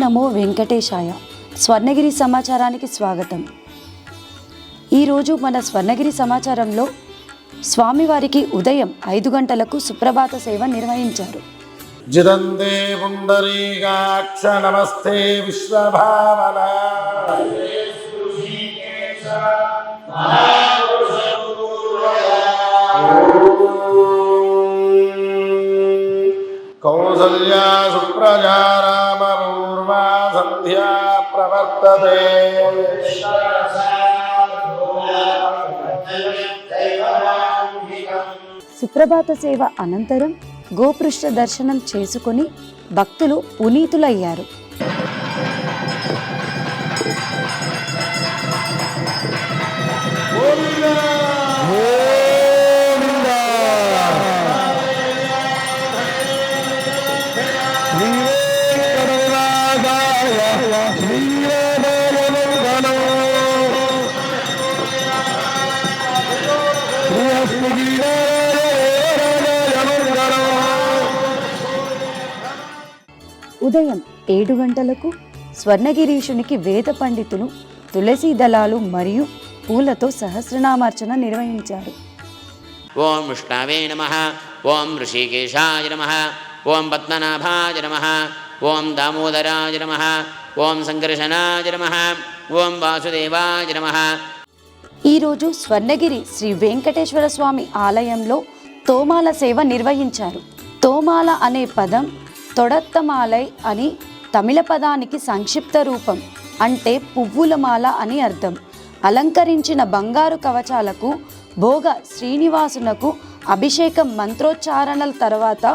నమో వెంకటేశాయ. స్వర్ణగిరి సమాచారానికి స్వాగతం. ఈరోజు మన స్వర్ణగిరి సమాచారంలో స్వామివారికి ఉదయం 5 గంటలకు సుప్రభాత సేవ నిర్వహించారు. జిదందే పుండరీకాక్ష నమస్తే విశ్వభావన కౌసల్యా సుప్రజా రామ పూర్వా సంధ్యా ప్రవర్తతే. సుప్రభాత సేవ అనంతరం గోపృష్ఠ దర్శనం చేసుకుని భక్తులు పునీతులయ్యారు. ఉదయం 7 గంటలకు స్వర్ణగిరీశునికి వేద పండితులు తులసి దళాలు మరియు పూలతో సహస్రనామార్చన నిర్వహించారు. ఓం విష్ణవే నమః, ఓం ఋషికేశాయ నమః, ఓం పద్మనాభాయ నమః, ఓం దామోదరాయ నమః, ఓం సంకర్షణాయ నమః, ఓం వాసుదేవాయ నమః. ఈరోజు స్వర్ణగిరి శ్రీ వెంకటేశ్వర స్వామి ఆలయంలో తోమాల సేవ నిర్వహించారు. తోమాల అనే పదం తొడత్తమాలై అని తమిళ పదానికి సంక్షిప్త రూపం, అంటే పువ్వుల మాల అని అర్థం. అలంకరించిన బంగారు కవచాలకు భోగ శ్రీనివాసునకు అభిషేకం మంత్రోచ్చారణల తర్వాత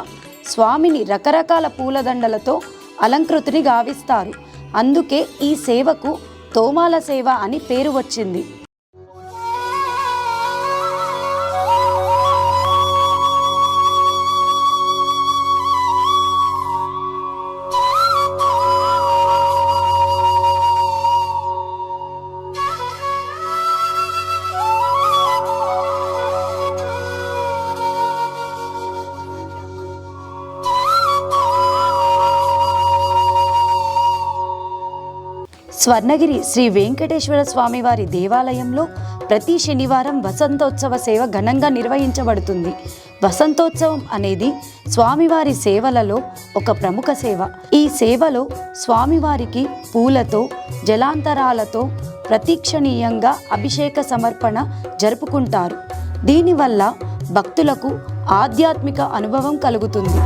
స్వామిని రకరకాల పూలదండలతో అలంకృతిని గావిస్తారు. అందుకే ఈ సేవకు తోమాల సేవ అని పేరు వచ్చింది. స్వర్ణగిరి శ్రీ వెంకటేశ్వర స్వామివారి దేవాలయంలో ప్రతి శనివారం వసంతోత్సవ సేవ ఘనంగా నిర్వహించబడుతుంది. వసంతోత్సవం అనేది స్వామివారి సేవలలో ఒక ప్రముఖ సేవ. ఈ సేవలో స్వామివారికి పూలతో జలాంతరాలతో ప్రతీక్షణీయంగా అభిషేక సమర్పణ జరుపుకుంటారు. దీనివల్ల భక్తులకు ఆధ్యాత్మిక అనుభవం కలుగుతుంది.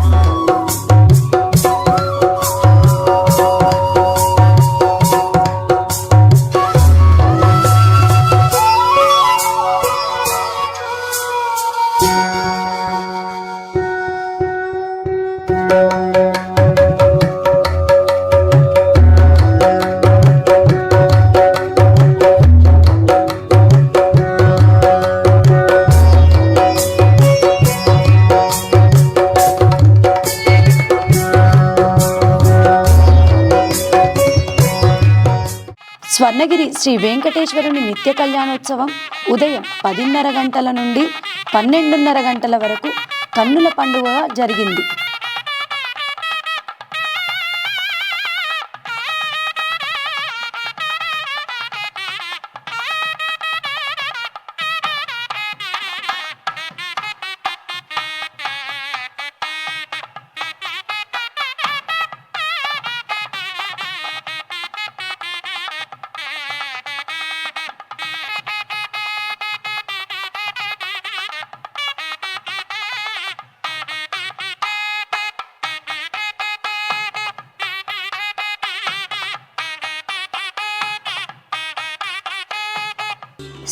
స్వర్ణగిరి శ్రీ వెంకటేశ్వరుని నిత్య కళ్యాణోత్సవం ఉదయం 10:30 గంటల నుండి 12:30 గంటల వరకు కన్నుల పండుగగా జరిగింది.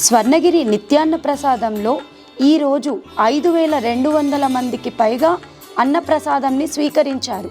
స్వర్ణగిరి నిత్యాన్న ప్రసాదంలో ఈరోజు 5200 మందికి పైగా అన్నప్రసాదంని స్వీకరించారు.